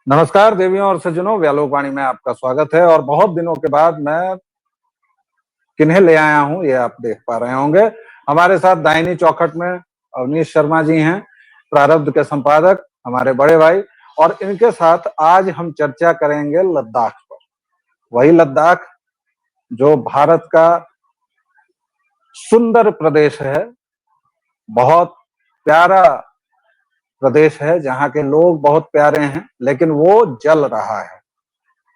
नमस्कार देवियों और सज्जनों, व्यालोकवाणी में आपका स्वागत है। और बहुत दिनों के बाद मैं किन्हें ले आया हूं ये आप देख पा रहे होंगे। हमारे साथ दाहिनी चौखट में अवनीश शर्मा जी हैं, प्रारब्ध के संपादक, हमारे बड़े भाई। और इनके साथ आज हम चर्चा करेंगे लद्दाख पर। वही लद्दाख जो भारत का सुंदर प्रदेश है, बहुत प्यारा प्रदेश है, जहाँ के लोग बहुत प्यारे हैं, लेकिन वो जल रहा है।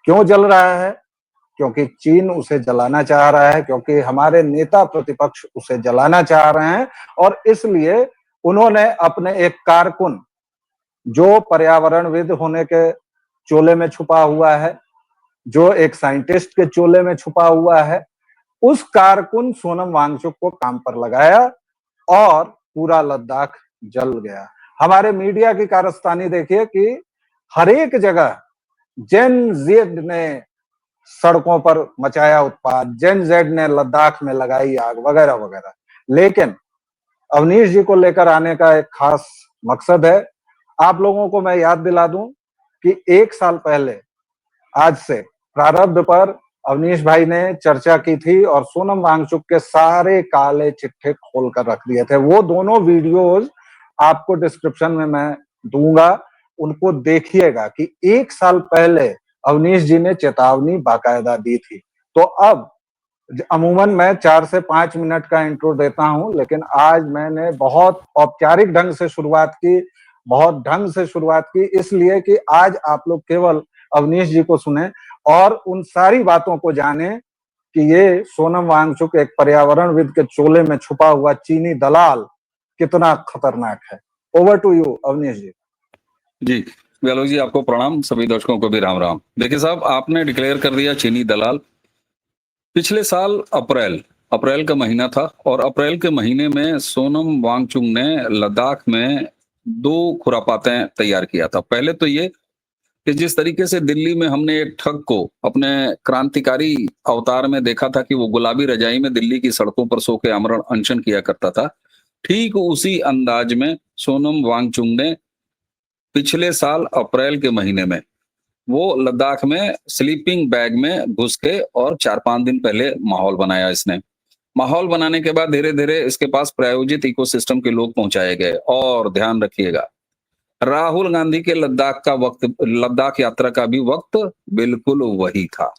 क्यों जल रहा है? क्योंकि चीन उसे जलाना चाह रहा है, क्योंकि हमारे नेता प्रतिपक्ष उसे जलाना चाह रहे हैं। और इसलिए उन्होंने अपने एक कारकुन, जो पर्यावरणविद होने के चोले में छुपा हुआ है, जो एक साइंटिस्ट के चोले में छुपा हुआ है, उस कारकुन सोनम वांगचुक को काम पर लगाया और पूरा लद्दाख जल गया। हमारे मीडिया की कारस्तानी देखिए कि हर एक जगह जेन जेड ने सड़कों पर मचाया उत्पात, जेन जेड ने लद्दाख में लगाई आग, वगैरह वगैरह। लेकिन अवनीश जी को लेकर आने का एक खास मकसद है। आप लोगों को मैं याद दिला दूं कि 1 साल पहले आज से प्रारब्ध पर अवनीश भाई ने चर्चा की थी और सोनम वांगचुक के सारे काले चिट्ठे खोल कर रख दिए थे। वो दोनों वीडियोज आपको डिस्क्रिप्शन में मैं दूंगा, उनको देखिएगा कि 1 साल पहले अवनीश जी ने चेतावनी बाकायदा दी थी। तो अब अमूमन मैं 4 से 5 मिनट का इंट्रो देता हूं, लेकिन आज मैंने बहुत औपचारिक ढंग से शुरुआत की, बहुत ढंग से शुरुआत की, इसलिए कि आज आप लोग केवल अवनीश जी को सुने और उन सारी बातों को जाने कि ये सोनम वांगचुक एक पर्यावरणविद के चोले में छुपा हुआ चीनी दलाल कितना खतरनाक है। ओवर टू यू अवनीश जी। जी व्यालोक जी, आपको प्रणाम, सभी दर्शकों को भी राम राम। देखिए साहब, आपने डिक्लेयर कर दिया चीनी दलाल। पिछले साल अप्रैल का महीना था और अप्रैल के महीने में सोनम वांगचुक ने लद्दाख में दो खुरापातें तैयार किया था। पहले तो ये कि जिस तरीके से दिल्ली में हमने एक ठग को अपने क्रांतिकारी अवतार में देखा था कि वो गुलाबी रजाई में दिल्ली की सड़कों पर सो के आमरण अनशन किया करता था, ठीक उसी अंदाज में सोनम वांगचुक ने पिछले साल अप्रैल के महीने में वो लद्दाख में स्लीपिंग बैग में घुस के और 4-5 दिन पहले माहौल बनाया। इसने माहौल बनाने के बाद धीरे धीरे इसके पास प्रायोजित इकोसिस्टम के लोग पहुंचाए गए। और ध्यान रखिएगा, राहुल गांधी के लद्दाख यात्रा का भी वक्त बिल्कुल वही था।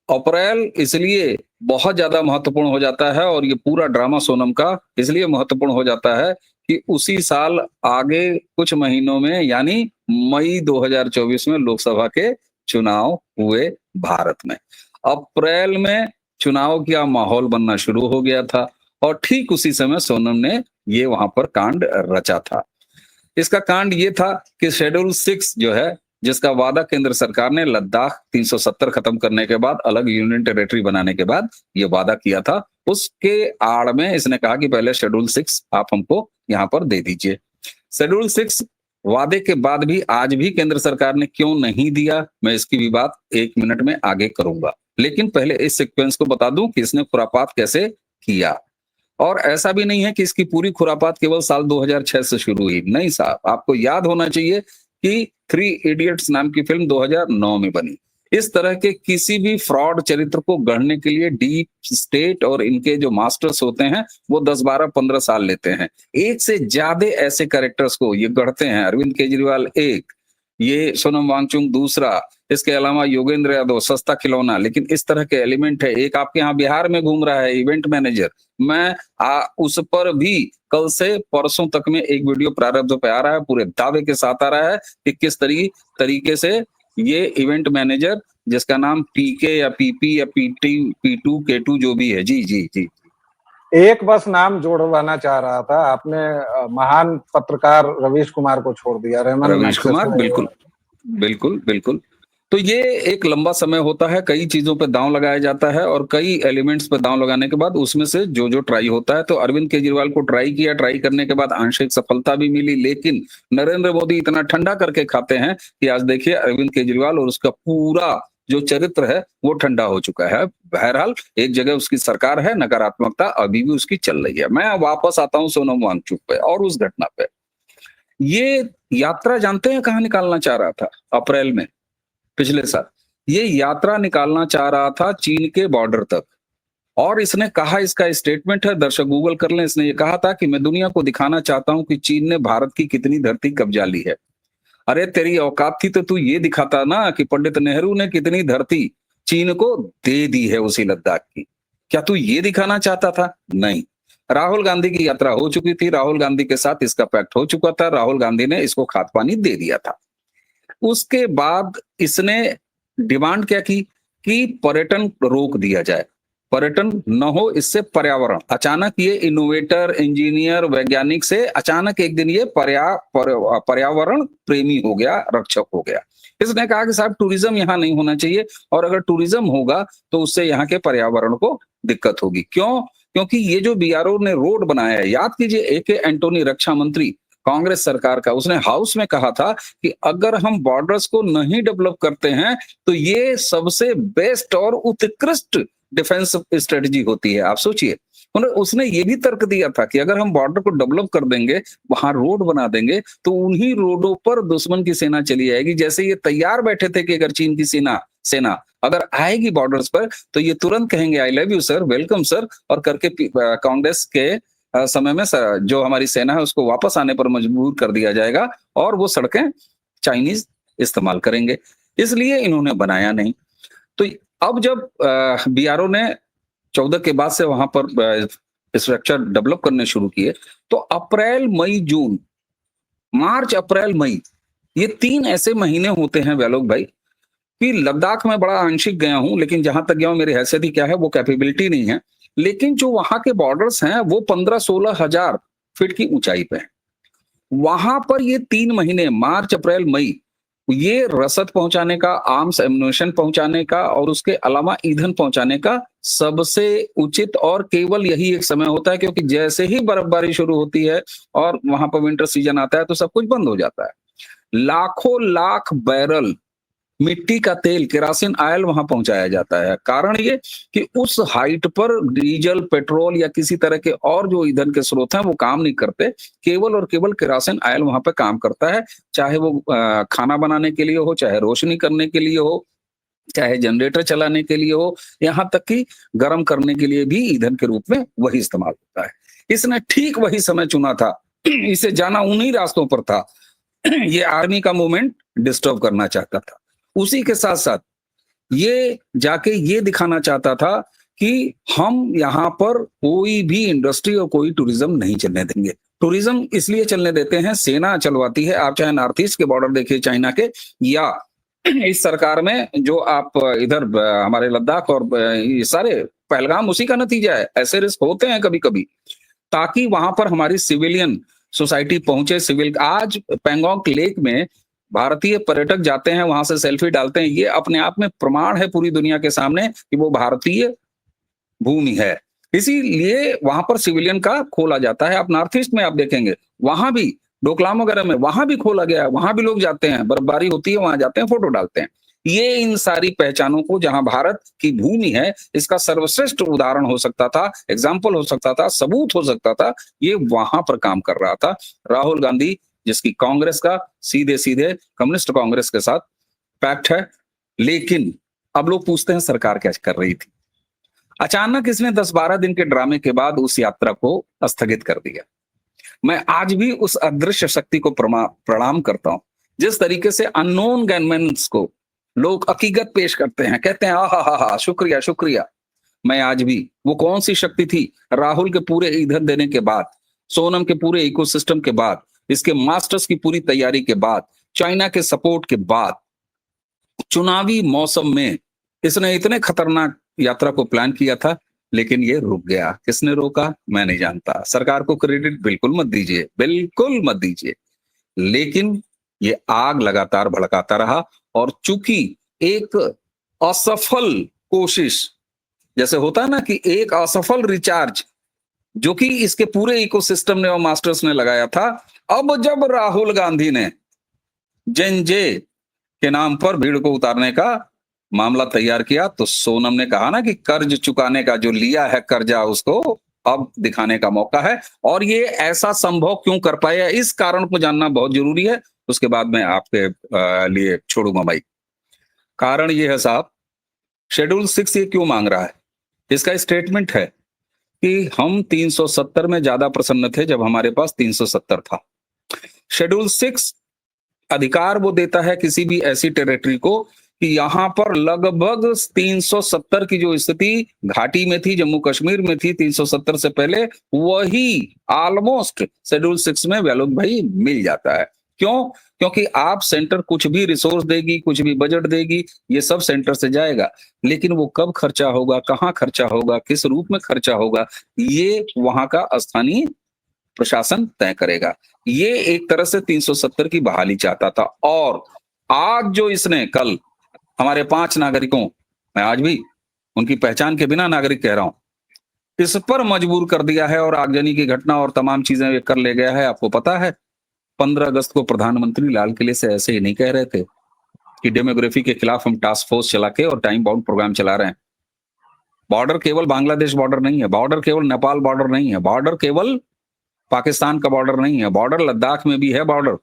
अप्रैल इसलिए बहुत ज्यादा महत्वपूर्ण हो जाता है और ये पूरा ड्रामा सोनम का इसलिए महत्वपूर्ण हो जाता है कि उसी साल आगे कुछ महीनों में यानी मई 2024 में लोकसभा के चुनाव हुए भारत में। अप्रैल में चुनाव का माहौल बनना शुरू हो गया था और ठीक उसी समय सोनम ने ये वहां पर कांड रचा था। इसका कांड ये था कि शेड्यूल 6 जो है, जिसका वादा केंद्र सरकार ने लद्दाख 370 खत्म करने के बाद अलग यूनियन टेरिटरी बनाने के बाद ये वादा किया था, उसके आड़ में इसने कहा कि पहले शेड्यूल 6 आप हमको यहाँ पर दे दीजिए। शेड्यूल 6 वादे के बाद भी आज भी केंद्र सरकार ने क्यों नहीं दिया, मैं इसकी भी बात 1 मिनट में आगे करूंगा। लेकिन पहले इस सीक्वेंस को बता दूं कि इसने खुरापात कैसे किया। और ऐसा भी नहीं है कि इसकी पूरी खुरापात केवल साल 2006 से शुरू हुई। नहीं साहब, आपको याद होना चाहिए कि 3 इडियट्स नाम की फिल्म 2009 में बनी। इस तरह के किसी भी फ्रॉड चरित्र को गढ़ने के लिए डीप स्टेट और इनके जो मास्टर्स होते हैं वो 10, 12, 15 साल लेते हैं। एक से ज्यादा ऐसे कैरेक्टर्स को ये गढ़ते हैं। अरविंद केजरीवाल एक, ये सोनम वांगचुक दूसरा, इसके अलावा योगेंद्र यादव सस्ता खिलौना। लेकिन इस तरह के एलिमेंट है। एक आपके यहाँ बिहार में घूम रहा है इवेंट मैनेजर, मैं उस पर भी कल से परसों तक में एक वीडियो प्रारब्ध पे आ रहा है, पूरे दावे के साथ आ रहा है कि किस तरीके से ये इवेंट मैनेजर, जिसका नाम पीके या पीपी या P2 K2 जो भी है, जी जी जी, एक बस नाम जोड़वाना चाह रहा था आपने, महान पत्रकार रवीश कुमार को छोड़ दिया। रवीश कुमार, बिल्कुल बिल्कुल बिल्कुल। तो ये एक लंबा समय होता है, कई चीजों पे दांव लगाया जाता है और कई एलिमेंट्स पे दांव लगाने के बाद उसमें से जो जो ट्राई होता है। तो अरविंद केजरीवाल को ट्राई करने के बाद आंशिक सफलता भी मिली, लेकिन नरेंद्र मोदी इतना ठंडा करके खाते हैं कि आज देखिए अरविंद केजरीवाल और उसका पूरा जो चरित्र है वो ठंडा हो चुका है। बहरहाल एक जगह उसकी सरकार है, नकारात्मकता अभी भी उसकी चल रही है। मैं वापस आता हूँ सोनम वांगचुक पे और उस घटना पे। ये यात्रा जानते हैं कहाँ निकालना चाह रहा था अप्रैल में पिछले साल? ये यात्रा निकालना चाह रहा था चीन के बॉर्डर तक। और इसने कहा, इसका स्टेटमेंट है, दर्शक गूगल कर लें, इसने ये कहा था कि मैं दुनिया को दिखाना चाहता हूं कि चीन ने भारत की कितनी धरती कब्जा ली है। अरे तेरी औकात थी तो तू ये दिखाता ना कि पंडित नेहरू ने कितनी धरती चीन को दे दी है उसी लद्दाख की। क्या तू ये दिखाना चाहता था? नहीं। राहुल गांधी की यात्रा हो चुकी थी, राहुल गांधी के साथ इसका पैक्ट हो चुका था, राहुल गांधी ने इसको खाद पानी दे दिया था। उसके बाद इसने डिमांड क्या की कि पर्यटन रोक दिया जाए, पर्यटन न हो, इससे पर्यावरण। अचानक ये इनोवेटर, इंजीनियर, वैज्ञानिक से अचानक एक दिन ये पर्यावरण प्रेमी हो गया, रक्षक हो गया। इसने कहा कि साहब टूरिज्म यहाँ नहीं होना चाहिए, और अगर टूरिज्म होगा तो उससे यहाँ के पर्यावरण को दिक्कत होगी। क्यों? क्योंकि ये जो बीआरओ ने रोड बनाया है, याद कीजिए एके एंटोनी रक्षा मंत्री कांग्रेस सरकार का, उसने हाउस में कहा था कि अगर हम बॉर्डर्स को नहीं डेवलप करते हैं तो ये सबसे बेस्ट और उत्कृष्ट डिफेंस स्ट्रेटजी होती है। आप सोचिए, उसने ये भी तर्क दिया था कि अगर हम बॉर्डर को डेवलप कर देंगे, वहां रोड बना देंगे, तो उन्हीं रोडों पर दुश्मन की सेना चली आएगी। जैसे ये तैयार बैठे थे कि अगर चीन की सेना अगर आएगी बॉर्डर्स पर तो ये तुरंत कहेंगे I love you sir, welcome sir, और करके कांग्रेस के समय में जो हमारी सेना है उसको वापस आने पर मजबूर कर दिया जाएगा और वो सड़कें चाइनीज इस्तेमाल करेंगे। इसलिए इन्होंने बनाया नहीं। तो अब जब बीआरओ ने 14 के बाद से वहां पर स्ट्रक्चर डेवलप करने शुरू किए, तो अप्रैल, मई, जून, मार्च, अप्रैल, मई, ये 3 ऐसे महीने होते हैं वैलोक भाई कि लद्दाख में बड़ा आंशिक गया हूं, लेकिन जहां तक गया हूं मेरी हैसियत ही क्या है, वो कैपेबिलिटी नहीं है। लेकिन जो वहां के बॉर्डर्स हैं वो 15-16 हजार फीट की ऊंचाई पे है। वहां पर ये 3 महीने मार्च, अप्रैल, मई, ये रसद पहुंचाने का, आर्म्स एम्युनिशन पहुंचाने का और उसके अलावा ईंधन पहुंचाने का सबसे उचित और केवल यही एक समय होता है, क्योंकि जैसे ही बर्फबारी शुरू होती है और वहां पर विंटर सीजन आता है तो सब कुछ बंद हो जाता है। लाखों लाख बैरल मिट्टी का तेल, केरासिन ऑयल वहां पहुंचाया जाता है। कारण ये कि उस हाइट पर डीजल, पेट्रोल या किसी तरह के और जो ईंधन के स्रोत हैं वो काम नहीं करते। केवल और केवल केरासिन ऑयल वहां पे काम करता है, चाहे वो खाना बनाने के लिए हो, चाहे रोशनी करने के लिए हो, चाहे जनरेटर चलाने के लिए हो, यहाँ तक कि गर्म करने के लिए भी ईंधन के रूप में वही इस्तेमाल होता है। इसने ठीक वही समय चुना था, इसे जाना उन्हीं रास्तों पर था। ये आर्मी का मूवमेंट डिस्टर्ब करना चाहता था। उसी के साथ साथ ये जाके ये दिखाना चाहता था कि हम यहाँ पर कोई भी इंडस्ट्री और कोई टूरिज्म नहीं चलने देंगे। टूरिज्म इसलिए चलने देते हैं, सेना चलवाती है। आप चाहे नॉर्थ ईस्ट के बॉर्डर देखिए चाइना के, या इस सरकार में जो आप इधर हमारे लद्दाख और ये सारे पहलगाम, उसी का नतीजा है। ऐसे रिस्क होते हैं कभी कभी, ताकि वहां पर हमारी सिविलियन सोसाइटी पहुंचे। सिविल आज पेंगोंग लेक में भारतीय पर्यटक जाते हैं, वहां से सेल्फी डालते हैं, ये अपने आप में प्रमाण है पूरी दुनिया के सामने कि वो भारतीय भूमि है। इसीलिए वहां पर सिविलियन का खोला जाता है। आप नॉर्थ ईस्ट में आप देखेंगे, वहां भी डोकलाम वगैरह में वहां भी खोला गया है, वहां भी लोग जाते हैं, बर्फबारी होती है वहां जाते हैं, फोटो डालते हैं। ये इन सारी पहचानों को, जहां भारत की भूमि है, इसका सर्वश्रेष्ठ उदाहरण हो सकता था, एग्जाम्पल हो सकता था, सबूत हो सकता था, ये वहां पर काम कर रहा था। राहुल गांधी, जिसकी कांग्रेस का सीधे सीधे कम्युनिस्ट कांग्रेस के साथ पैक्ट है। लेकिन अब लोग पूछते हैं सरकार क्या कर रही थी। अचानक इसने 10-12 दिन के ड्रामे के बाद उस यात्रा को स्थगित कर दिया। मैं आज भी उस अदृश्य शक्ति को प्रणाम करता हूं, जिस तरीके से अननोन गनमैन्स को लोग हकीकत पेश करते हैं, कहते हैं हा, शुक्रिया शुक्रिया। मैं आज भी, वो कौन सी शक्ति थी? राहुल के पूरे ईंधन देने के बाद, सोनम के पूरे इकोसिस्टम के बाद, इसके मास्टर्स की पूरी तैयारी के बाद, चाइना के सपोर्ट के बाद, चुनावी मौसम में इसने इतने खतरनाक यात्रा को प्लान किया था, लेकिन ये रुक गया। किसने रोका? मैं नहीं जानता। सरकार को क्रेडिट बिल्कुल मत दीजिए, बिल्कुल मत दीजिए। लेकिन ये आग लगातार भड़काता रहा, और चूंकि एक असफल कोशिश, जैसे होता है ना कि एक असफल रिचार्ज जो कि इसके पूरे इकोसिस्टम ने और मास्टर्स ने लगाया था, अब जब राहुल गांधी ने जेनजे के नाम पर भीड़ को उतारने का मामला तैयार किया, तो सोनम ने कहा ना कि कर्ज चुकाने का जो लिया है कर्जा, उसको अब दिखाने का मौका है, और ये ऐसा संभव क्यों कर पाया, इस कारण को जानना बहुत जरूरी है। उसके बाद मैं आपके लिए छोड़ूंगा भाई। कारण ये है साहब, शेड्यूल 6 ये क्यों मांग रहा है? इसका स्टेटमेंट है कि हम 370 में ज्यादा प्रसन्न थे जब हमारे पास 370 था। शेड्यूल 6 अधिकार वो देता है किसी भी ऐसी टेरिटरी को कि यहां पर लगभग 370 की जो स्थिति घाटी में थी, जम्मू कश्मीर में थी 370 से पहले, वही ऑलमोस्ट शेड्यूल 6 में व्यालोक भाई मिल जाता है। क्यों? क्योंकि आप सेंटर कुछ भी रिसोर्स देगी, कुछ भी बजट देगी, ये सब सेंटर से जाएगा, लेकिन वो कब खर्चा होगा, कहां खर्चा होगा, किस रूप में खर्चा होगा, ये वहां का स्थानीय प्रशासन तय करेगा। ये एक तरह से 370 की बहाली चाहता था। और आज जो इसने कल हमारे 5 नागरिकों, मैं आज भी उनकी पहचान के बिना नागरिक कह रहा हूं, इस पर मजबूर कर दिया है और आगजनी की घटना और तमाम चीजें ये कर ले गया है। आपको पता है 15 अगस्त को प्रधानमंत्री लाल किले से ऐसे ही नहीं कह रहे थे कि डेमोग्राफी के खिलाफ हम टास्क फोर्स चला के और टाइम बाउंड प्रोग्राम चला रहे हैं। बॉर्डर केवल बांग्लादेश बॉर्डर नहीं है, बॉर्डर केवल नेपाल बॉर्डर नहीं है, बॉर्डर केवल पाकिस्तान का बॉर्डर नहीं है, बॉर्डर लद्दाख में भी है बॉर्डर।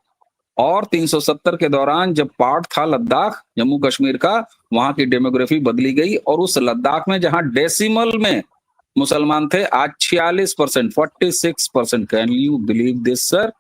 और 370 के दौरान जब पार्ट था लद्दाख जम्मू कश्मीर का, वहां की डेमोग्राफी बदली गई और उस लद्दाख में जहां डेसिमल में मुसलमान थे, आज 46%, 46%। Can you believe this sir?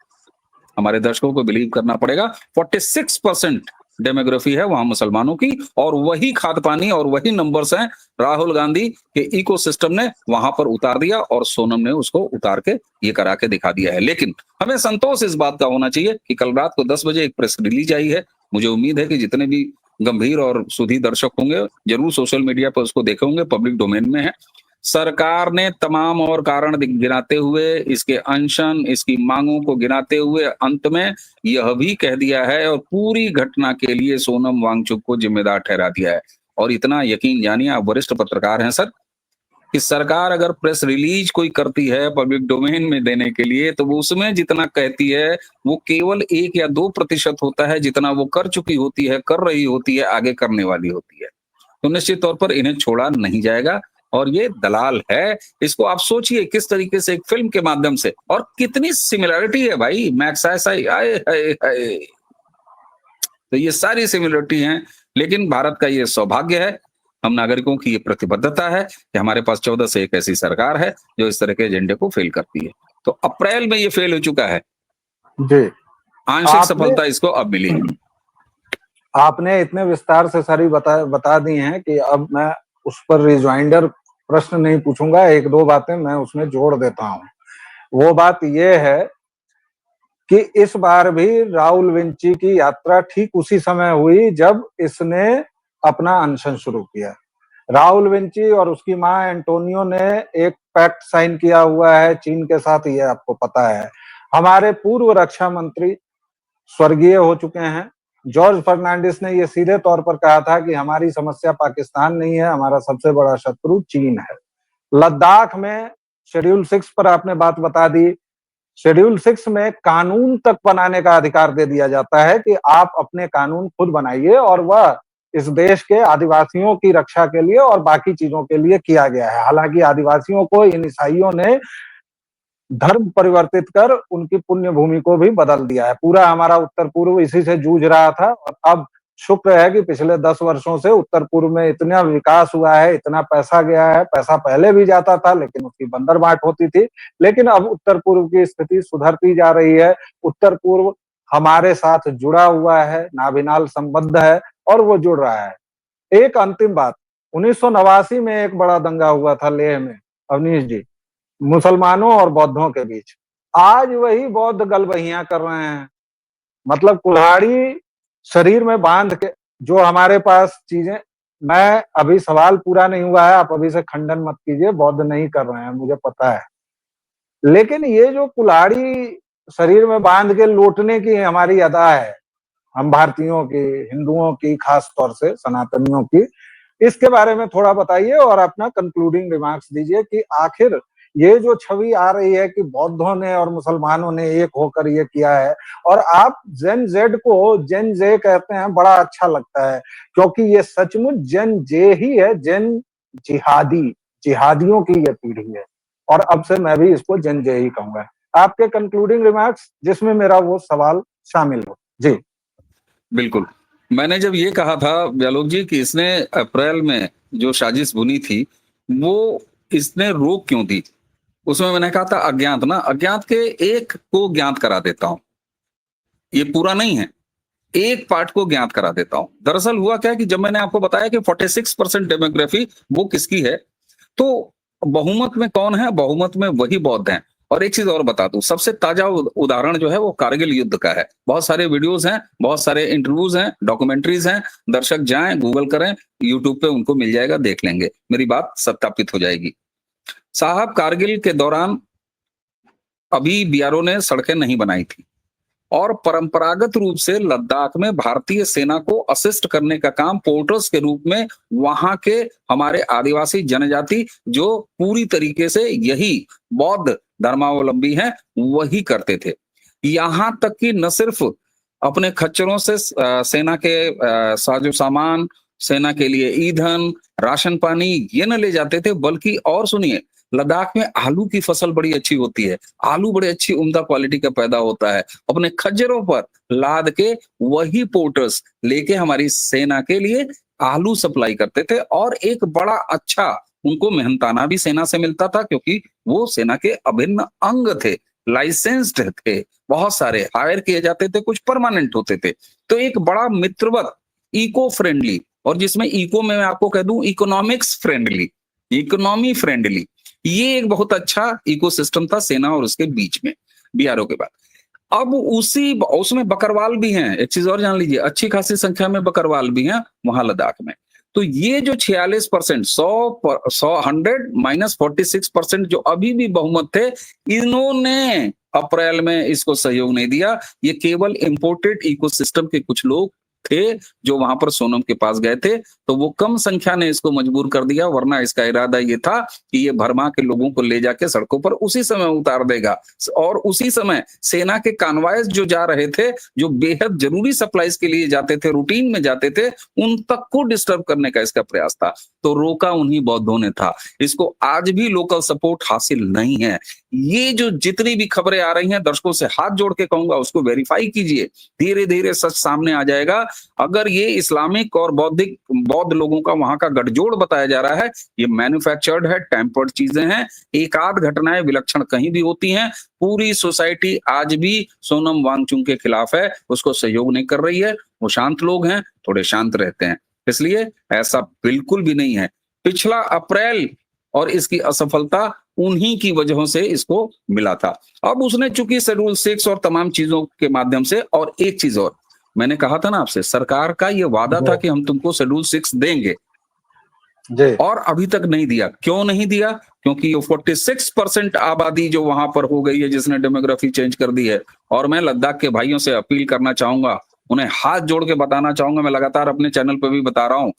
हमारे दर्शकों को बिलीव करना पड़ेगा, 46% डेमोग्राफी है वहां मुसलमानों की, और वही खाद पानी और वही नंबर्स हैं राहुल गांधी के इकोसिस्टम ने वहां पर उतार दिया, और सोनम ने उसको उतार के ये करा के दिखा दिया है। लेकिन हमें संतोष इस बात का होना चाहिए कि कल रात को 10 बजे एक प्रेस रिलीज आई है। मुझे उम्मीद है कि जितने भी गंभीर और सुधी दर्शक होंगे जरूर सोशल मीडिया पर उसको देखे होंगे, पब्लिक डोमेन में है। सरकार ने तमाम और कारण गिनाते हुए, इसके अनशन, इसकी मांगों को गिनाते हुए अंत में यह भी कह दिया है और पूरी घटना के लिए सोनम वांगचुक को जिम्मेदार ठहरा दिया है। और इतना यकीन जानिए, आप वरिष्ठ पत्रकार हैं सर, कि सरकार अगर प्रेस रिलीज कोई करती है पब्लिक डोमेन में देने के लिए, तो वो उसमें जितना कहती है वो केवल 1 या 2% होता है, जितना वो कर चुकी होती है, कर रही होती है, आगे करने वाली होती है। तो निश्चित तौर पर इन्हें छोड़ा नहीं जाएगा, और ये दलाल है। इसको आप सोचिए किस तरीके से एक फिल्म के माध्यम से, और कितनी सिमिलरिटी है भाई, मैक्स आए आए हाय। तो ये सारी सिमिलरिटी हैं, लेकिन भारत का ये सौभाग्य है, हम नागरिकों की ये प्रतिबद्धता है कि हमारे पास 14 से एक ऐसी सरकार है जो इस तरह के एजेंडे को फेल करती है। तो अप्रैल में ये फेल हो चुका है, जी। आंशिक सफलता इसको अब मिली है। आपने इतने विस्तार से सारी बता दी हैं कि अब मैं उस पर रिजॉइंडर प्रश्न नहीं पूछूंगा, 1-2 बातें मैं उसमें जोड़ देता हूं। वो बात ये है कि इस बार भी राहुल विंची की यात्रा ठीक उसी समय हुई जब इसने अपना अनशन शुरू किया। राहुल विंची और उसकी मां एंटोनियो ने एक पैक्ट साइन किया हुआ है चीन के साथ, ये आपको पता है। हमारे पूर्व रक्षा मंत्री स्वर्गीय हो चुके हैं जॉर्ज फर्नांडिस ने ये सीधे तौर पर कहा था कि हमारी समस्या पाकिस्तान नहीं है, हमारा सबसे बड़ा शत्रु चीन है। लद्दाख में शेड्यूल 6 पर आपने बात बता दी। शेड्यूल 6 में कानून तक बनाने का अधिकार दे दिया जाता है कि आप अपने कानून खुद बनाइए, और वह इस देश के आदिवासियों की रक्षा के लिए और बाकी चीजों के लिए किया गया है। हालांकि आदिवासियों को इन ईसाइयों ने धर्म परिवर्तित कर उनकी पुण्य भूमि को भी बदल दिया है। पूरा हमारा उत्तर पूर्व इसी से जूझ रहा था, और अब शुक्र है कि पिछले 10 वर्षों से उत्तर पूर्व में इतना विकास हुआ है, इतना पैसा गया है। पैसा पहले भी जाता था लेकिन उसकी बंदरबाट होती थी, लेकिन अब उत्तर पूर्व की स्थिति सुधरती जा रही है। उत्तर पूर्व हमारे साथ जुड़ा हुआ है, नाभिनाल संबद्ध है, और वो जुड़ रहा है। एक अंतिम बात, 1989 में एक बड़ा दंगा हुआ था लेह में, अवनीश जी, मुसलमानों और बौद्धों के बीच। आज वही बौद्ध गलबहियां कर रहे हैं, मतलब कुल्हाड़ी शरीर में बांध के। जो हमारे पास चीजें, मैं अभी सवाल पूरा नहीं हुआ है, आप अभी से खंडन मत कीजिए, बौद्ध नहीं कर रहे हैं मुझे पता है, लेकिन ये जो कुल्हाड़ी शरीर में बांध के लौटने की हमारी अदा है, हम भारतीयों की, हिंदुओं की, खास तौर से सनातनियों की, इसके बारे में थोड़ा बताइए और अपना कंक्लूडिंग रिमार्क्स दीजिए कि आखिर ये जो छवि आ रही है कि बौद्धों ने और मुसलमानों ने एक होकर ये किया है, और आप जेन जेड को जेन जे कहते हैं, बड़ा अच्छा लगता है, क्योंकि ये सचमुच जेन जे ही है, जेन जिहादी, जिहादियों की ये पीढ़ी है। और अब से मैं भी इसको जन-जय ही कहूंगा। आपके कंक्लूडिंग रिमार्क्स जिसमें मेरा वो सवाल शामिल हो। जी। बिल्कुल। मैंने जब ये कहा था व्यालोक जी कि इसने अप्रैल में जो साजिश बुनी थी, वो इसने रोक क्यों दी? उसमें मैंने कहा था अज्ञात ना, अज्ञात के एक को ज्ञात करा देता हूँ। ये पूरा नहीं है, एक पार्ट को ज्ञात करा देता हूँ। दरअसल हुआ क्या है कि जब मैंने आपको बताया कि 46% डेमोग्राफी वो किसकी है, तो बहुमत में कौन है? बहुमत में वही बौद्ध हैं। और एक चीज और बता दूं, सबसे ताजा उदाहरण जो है वो कारगिल युद्ध का है। बहुत सारे वीडियोस हैं, बहुत सारे इंटरव्यूज हैं, डॉक्यूमेंट्रीज हैं। दर्शक जाएं, गूगल करें, यूट्यूब पे उनको मिल जाएगा, देख लेंगे, मेरी बात सत्यापित हो जाएगी। साहब, कारगिल के दौरान अभी बीआरओ ने सड़कें नहीं बनाई थी और परंपरागत रूप से लद्दाख में भारतीय सेना को असिस्ट करने का काम पोर्टर्स के रूप में वहां के हमारे आदिवासी जनजाति जो पूरी तरीके से यही बौद्ध धर्मावलंबी हैं वही करते थे। यहां तक कि न सिर्फ अपने खच्चरों से सेना के साजो सामान, सेना के लिए ईंधन, राशन पानी ये न ले जाते थे, बल्कि और सुनिए, लद्दाख में आलू की फसल बड़ी अच्छी होती है। आलू बड़े अच्छी उम्दा क्वालिटी का पैदा होता है। अपने खज्जरों पर लाद के वही पोर्टर्स लेके हमारी सेना के लिए आलू सप्लाई करते थे और एक बड़ा अच्छा उनको मेहनताना भी सेना से मिलता था, क्योंकि वो सेना के अभिन्न अंग थे, लाइसेंस्ड थे, बहुत सारे हायर किए जाते थे, कुछ परमानेंट होते थे। तो एक बड़ा मित्रवत, इको फ्रेंडली, और जिसमें इको में मैं आपको कह दूं इकोनॉमिक्स फ्रेंडली, इकोनॉमी फ्रेंडली, ये एक बहुत अच्छा इकोसिस्टम था सेना और उसके बीच में बीआरओ के बाद। अब उसी उसमें बकरवाल भी हैं, एक चीज और जान लीजिए, अच्छी खासी संख्या में बकरवाल भी हैं वहां लद्दाख में। तो ये जो 46%, 100 -46% जो अभी भी बहुमत थे, इन्होंने अप्रैल में इसको सहयोग नहीं दिया। ये केवल इंपोर्टेड इकोसिस्टम के कुछ लोग थे जो वहां पर सोनम के पास गए थे, तो वो कम संख्या ने इसको मजबूर कर दिया, वरना इसका इरादा ये था कि ये भरमा के लोगों को ले जाके सड़कों पर उसी समय उतार देगा और उसी समय सेना के कानवायस जो जा रहे थे, जो बेहद जरूरी सप्लाईज के लिए जाते थे, रूटीन में जाते थे, उन तक को डिस्टर्ब करने का इसका प्रयास था। तो रोका उन्हीं बौद्धों ने था। इसको आज भी लोकल सपोर्ट हासिल नहीं है। ये जो जितनी भी खबरें आ रही हैं, दर्शकों से हाथ जोड़ के कहूंगा उसको वेरीफाई कीजिए, धीरे धीरे सच सामने आ जाएगा। अगर ये इस्लामिक और बौद्ध लोगों का वहां का गठजोड़ बताया जा रहा है, ये मैन्युफैक्चर्ड है, टेम्पर्ड चीजें हैं। एक आध घटनाएं विलक्षण कहीं भी होती हैं। पूरी सोसाइटी आज भी सोनम वांगचुक के खिलाफ है, उसको सहयोग नहीं कर रही है। वो शांत लोग हैं, थोड़े शांत रहते हैं, इसलिए ऐसा बिल्कुल भी नहीं है। पिछला अप्रैल और इसकी असफलता उन्हीं की वजहों से इसको मिला था। अब उसने चूंकि शेड्यूल 6 और तमाम चीजों के माध्यम से, और एक चीज और मैंने कहा था ना आपसे, सरकार का ये वादा था कि हम तुमको शेड्यूल 6 देंगे, और अभी तक नहीं दिया। क्यों नहीं दिया? क्योंकि ये 46% आबादी जो वहां पर हो गई है, जिसने डेमोग्राफी चेंज कर दी है। और मैं लद्दाख के भाइयों से अपील करना चाहूंगा, उन्हें हाथ जोड़ के बताना चाहूंगा, मैं लगातार अपने चैनल पर भी बता रहा हूं,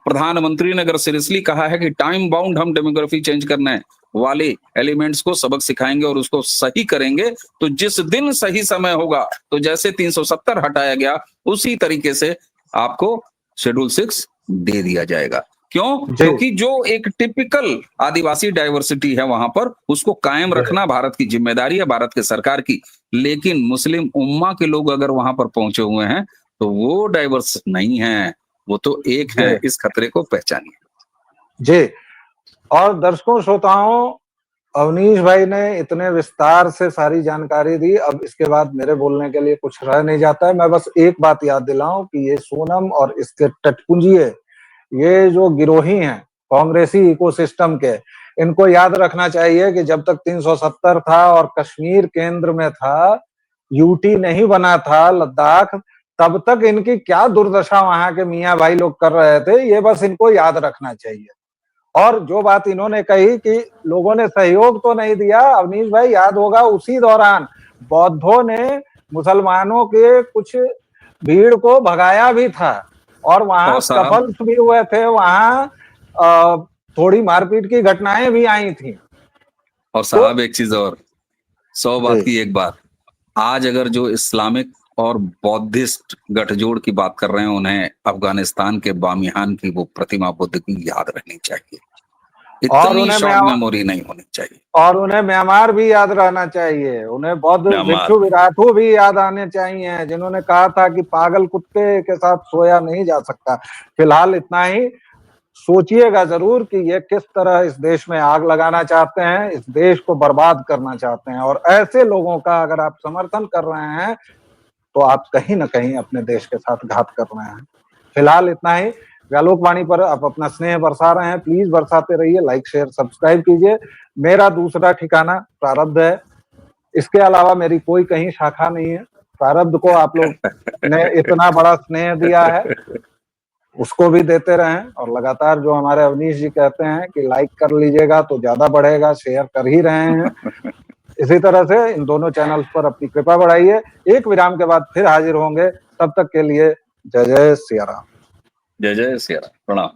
प्रधानमंत्री ने अगर सीरियसली कहा है कि टाइम बाउंड हम डेमोग्राफी चेंज करने वाले एलिमेंट्स को सबक सिखाएंगे और उसको सही करेंगे, तो जिस दिन सही समय होगा, तो जैसे 370 हटाया गया उसी तरीके से आपको शेड्यूल 6 दे दिया जाएगा। क्यों? क्योंकि जो एक टिपिकल आदिवासी डाइवर्सिटी है वहां पर, उसको कायम रखना भारत की जिम्मेदारी है, भारत के सरकार की। लेकिन मुस्लिम उम्मा के लोग अगर वहां पर पहुंचे हुए हैं तो वो डाइवर्स नहीं है, वो तो एक है। इस खतरे को पहचानिए। जी। और दर्शकों श्रोताओं, अवनीश भाई ने इतने विस्तार से सारी जानकारी दी, अब इसके बाद मेरे बोलने के लिए कुछ रह नहीं जाता है। मैं बस एक बात याद दिलाऊं कि ये सोनम और इसके टटपुंजिए, ये जो गिरोही हैं कांग्रेसी इकोसिस्टम के, इनको याद रखना चाहिए कि जब तक 370 था और कश्मीर केंद्र में था, यूटी नहीं बना था लद्दाख, तब तक इनकी क्या दुर्दशा वहां के मियां भाई लोग कर रहे थे, ये बस इनको याद रखना चाहिए। और जो बात इन्होंने कही कि लोगों ने सहयोग तो नहीं दिया, अवनीश भाई याद होगा उसी दौरान बौद्धों ने मुसलमानों के कुछ भीड़ को भगाया भी था और वहां स्कफल्स भी हुए थे, वहां थोड़ी मारपीट की घटनाएं भी आई थी। और साहब एक चीज और, 100 बात की एक बात, आज अगर जो इस्लामिक और बौद्धिस्ट गठजोड़ की बात कर रहे हैं, उन्हें अफगानिस्तान के बामियान की वो प्रतिमा बुद्ध की याद रहनी चाहिए। इतनी शॉर्ट मेमोरी नहीं होनी चाहिए। और उन्हें म्यांमार भी याद रहना चाहिए, उन्हें बौद्ध भिक्षु विराटू भी याद आने चाहिए, जिन्होंने कहा था कि पागल कुत्ते के साथ सोया नहीं जा सकता। फिलहाल इतना ही। सोचिएगा जरूर कि ये किस तरह इस देश में आग लगाना चाहते हैं, इस देश को बर्बाद करना चाहते हैं, और ऐसे लोगों का अगर आप समर्थन कर रहे हैं तो आप कहीं ना कहीं अपने देश के साथ घात कर रहे हैं। फिलहाल इतना ही। व्यालोक वाणी पर आप अपना स्नेह बरसा रहे हैं, प्लीज बरसाते रहिए, लाइक शेयर सब्सक्राइब कीजिए। मेरा दूसरा ठिकाना प्रारब्ध है, इसके अलावा मेरी कोई कहीं शाखा नहीं है। प्रारब्ध को आप लोग ने इतना बड़ा स्नेह दिया है, उसको भी देते रहें, और लगातार जो हमारे अवनीश जी कहते हैं कि लाइक कर लीजिएगा तो ज्यादा बढ़ेगा, शेयर कर ही रहे हैं। इसी तरह से इन दोनों चैनल्स पर अपनी कृपा बढ़ाइए। एक विराम के बाद फिर हाजिर होंगे, तब तक के लिए जय जय सिया राम। जय जय सिया राम। प्रणाम।